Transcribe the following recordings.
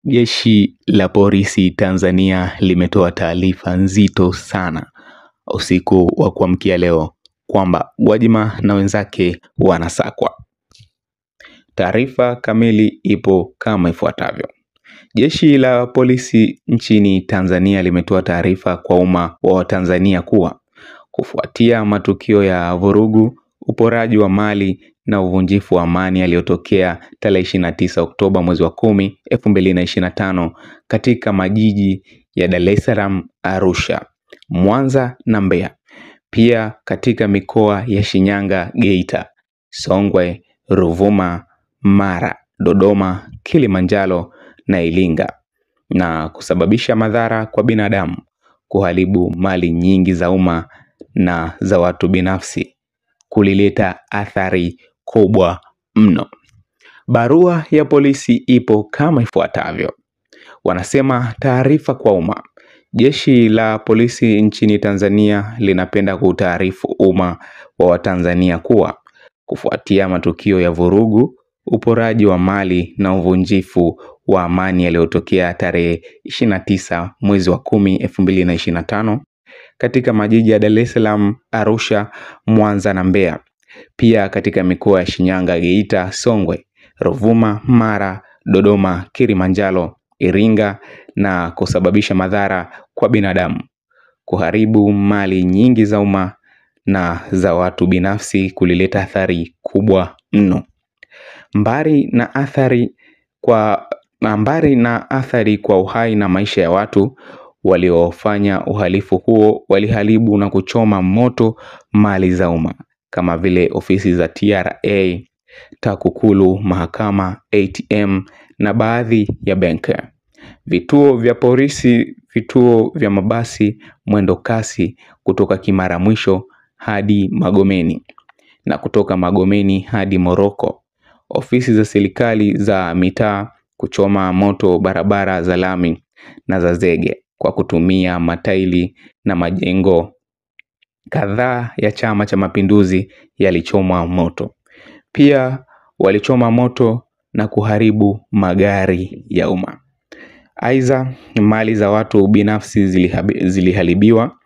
Jeshi la polisi Tanzania limetoa taarifa nzito sana usiku wa kuamkia leo kwamba Gwajima na wenzake wanasakwa. Taarifa kamili ipo kama ifuatavyo. Jeshi la polisi nchini Tanzania limetoa taarifa kwa umma wa Tanzania kuwa kufuatia matukio ya vurugu, uporaji wa mali na uvunjifu wa amani yaliyotokea tarehe 29 Oktoba mwezi wa 10, 2025 katika majiji ya Dar es Salaam, Arusha, Mwanza na Mbeya. Pia katika mikoa ya Shinyanga, Geita, Songwe, Ruvuma, Mara, Dodoma, Kilimanjaro na Iringa, na kusababisha madhara kwa binadamu, kuharibu mali nyingi za umma na za watu binafsi, kulileta athari kubwa mno. Barua ya polisi ipo kama ifuatavyo. Wanasema taarifa kwa umma. Jeshi la polisi nchini Tanzania linapenda kutaarifu umma wa Watanzania kuwa kufuatia matukio ya vurugu, uporaji wa mali na uvunjifu wa amani yaliyotokea tarehe 29 mwezi wa 10, 2025 katika majiji ya Dar es Salaam, Arusha, Mwanza na Mbeya. Pia katika mikoa ya Shinyanga, Geita, Songwe, Ruvuma, Mara, Dodoma, Kilimanjaro, Iringa, na kusababisha madhara kwa binadamu, kuharibu mali nyingi za umma na za watu binafsi, kulileta athari kubwa mno. Mbali na athari kwa uhai na maisha ya watu, waliofanya uhalifu huo waliharibu na kuchoma moto mali za umma kama vile ofisi za TRA, TAKUKURU, mahakama, ATM na baadhi ya benki, vituo vya polisi, vituo vya mabasi mwendo kasi kutoka Kimara Mwisho hadi Magomeni na kutoka Magomeni hadi Moroko, ofisi za serikali za mitaa, kuchoma moto barabara za lami na za zege kwa kutumia matairi, na majengo kadhaa ya Chama cha Mapinduzi yalichomwa moto. Pia walichoma moto na kuharibu magari ya umma. Aidha, mali za watu binafsi ziliharibiwa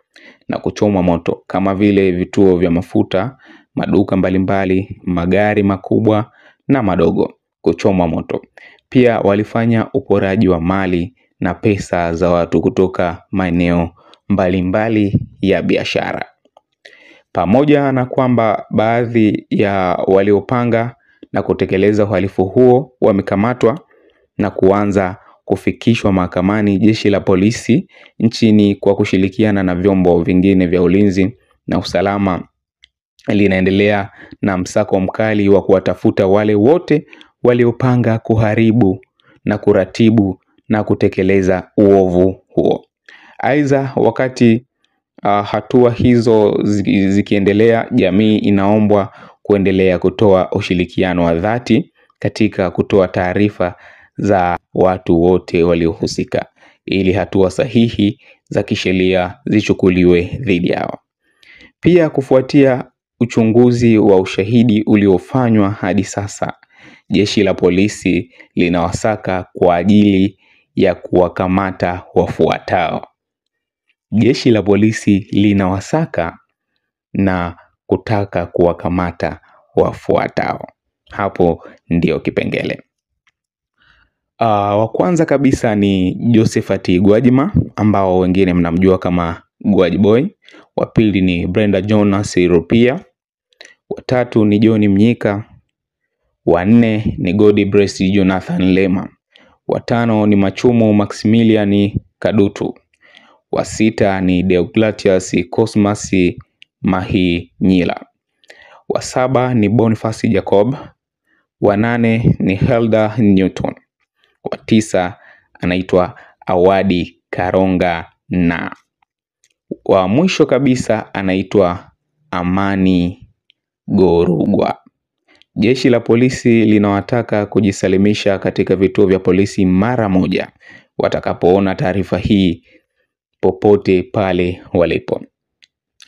na kuchomwa moto kama vile vituo vya mafuta, maduka mbalimbali, magari makubwa na madogo kuchomwa moto. Pia walifanya uporaji wa mali na pesa za watu kutoka maeneo mbalimbali ya biashara. Pamoja na kwamba baadhi ya waliopanga na kutekeleza uhalifu huo wamekamatwa na kuanza kufikishwa mahakamani, jeshi la polisi nchini kwa kushirikiana na vyombo vingine vya ulinzi na usalama linaendelea na msako mkali wa kuwatafuta wale wote waliopanga kuharibu na kuratibu na kutekeleza uovu huo. Aidha, wakati hatua hizo zikiendelea, jamii inaombwa kuendelea kutoa ushirikiano wa dhati katika kutoa taarifa za watu wote waliohusika ili hatua sahihi za kisheria zichukuliwe dhidi yao. Pia kufuatia uchunguzi wa ushahidi uliofanywa hadi sasa, jeshi la polisi linawasaka kwa ajili ya kuwakamata wafuatao. Jeshi la polisi linawasaka na kutaka kuwakamata wafuatao. Hapo ndio kipengele. Wa kwanza kabisa ni Josephat Gwajima ambao wengine mnamjua kama Gwajiboy. Wa pili ni Brenda Jonas Rupia. Wa tatu ni John Mnyika. Wa nne ni Godbless Jonathan Lema. Wa tano ni Machumu Maximilian Kadutu. Wa sita ni Deogratius Cosmas Mahinyila. Wa saba ni Boniface Jacob. Wa nane ni Helda Newton. Wa tisa anaitwa Awadi Karonga, na wa mwisho kabisa anaitwa Amani Gorugwa. Jeshi la polisi linawataka kujisalimisha katika vituo vya polisi mara moja watakapoona taarifa hii popote pale walipo.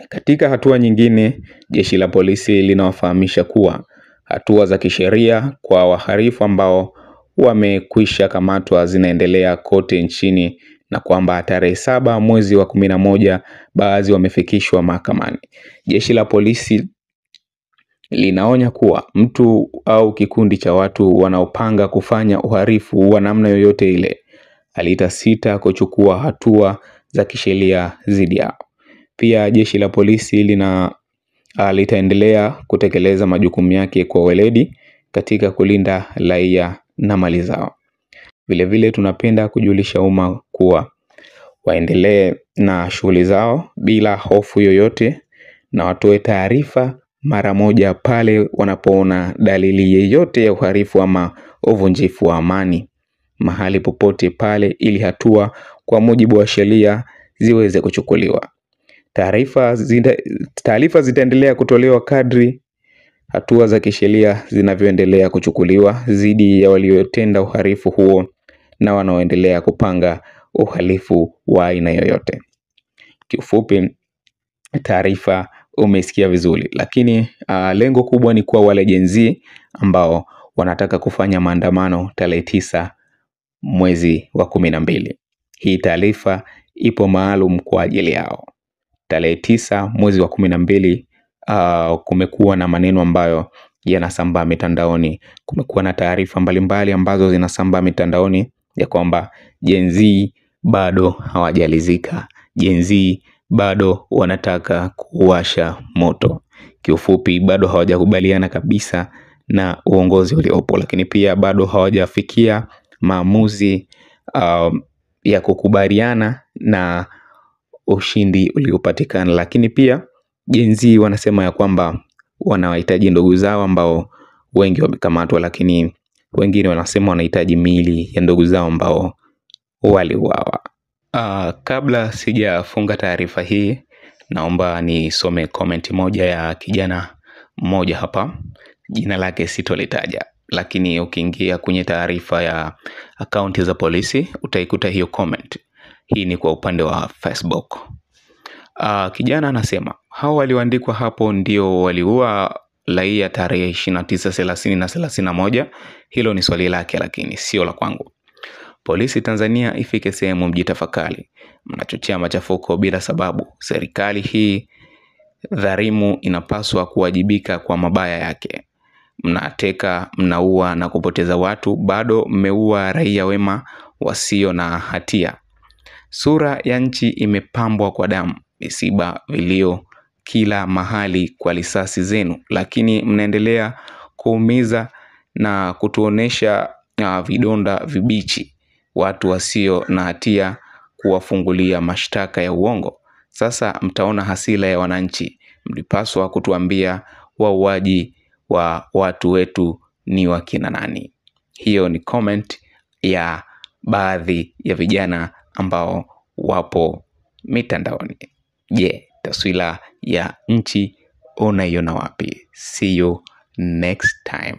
Katika hatua nyingine, jeshi la polisi linawafahamisha kuwa hatua za kisheria kwa wahalifu ambao wamekwisha kamatwa zinaendelea kote nchini na kwamba tarehe 7 mwezi wa 11 baadhi wamefikishwa mahakamani. Jeshi la polisi linaonya kuwa mtu au kikundi cha watu wanaopanga kufanya uhalifu wa namna yoyote ile halitasita kuchukua hatua za kisheria dhidi yao. Pia jeshi la polisi litaendelea kutekeleza majukumu yake kwa weledi katika kulinda raia na mali zao. Vile vile tunapenda kujulisha umma kuwa waendelee na shughuli zao bila hofu yoyote na watoe taarifa mara moja pale wanapoona dalili yeyote ya uhalifu ama uvunjifu wa amani mahali popote pale, ili hatua kwa mujibu wa sheria ziweze kuchukuliwa. Taarifa zitaendelea kutolewa kadri hatua za kisheria zinavyoendelea kuchukuliwa dhidi ya waliotenda uhalifu huo na wanaoendelea kupanga uhalifu wa aina yoyote. Kiufupi, taarifa umesikia vizuri, lakini lengo kubwa ni kwa wale Gen Z ambao wanataka kufanya maandamano tarehe 9 mwezi wa 12. Hii taarifa ipo maalum kwa ajili yao. Tarehe 9 mwezi wa 12 kumekuwa na maneno ambayo yanasambaa mitandaoni. Kumekuwa na taarifa mbalimbali ambazo zinasambaa mitandaoni ya kwamba Gen Z bado hawajalizika. Gen Z bado wanataka kuwasha moto. Kiufupi, bado hawajakubaliana kabisa na uongozi uliopo, lakini pia bado hawajafikia maamuzi ya kukubaliana na ushindi uliopatikana. Lakini pia Gen Z wanasema ya kwamba wanawahitaji ndugu zao ambao wengi wamekamatwa, lakini wengine wanasema wanahitaji miili ya ndugu zao ambao waliuawa. Kabla sijafunga taarifa hii, naomba nisome comment moja ya kijana mmoja hapa. Jina lake sitolitaja, lakini ukiingia kwenye taarifa ya akaunti za polisi utaikuta hiyo comment. Hii ni kwa upande wa Facebook. Kijana anasema hao walioandikwa hapo ndio waliua raia tarehe 29, 30 na 31. Hilo ni swali lake, lakini sio la kwangu. Polisi Tanzania ifike sehemu mjitafakari. Mnachochea machafuko bila sababu. Serikali hii dhalimu inapaswa kuwajibika kwa mabaya yake. Mnateka, mnaua na kupoteza watu, bado mmeua raia wema wasio na hatia. Sura ya nchi imepambwa kwa damu, misiba, vilio kila mahali kwa risasi zenu, lakini mnaendelea kuumiza na kutuonesha vidonda vibichi watu wasio na hatia, kuwafungulia mashtaka ya uongo. Sasa mtaona hasira ya wananchi. Mlipaswa kutuambia wauaji wa watu wetu ni wakina nani. Hiyo ni comment ya baadhi ya vijana ambao wapo mitandaoni. Je, taswira ya nchi unaiona wapi? See you next time.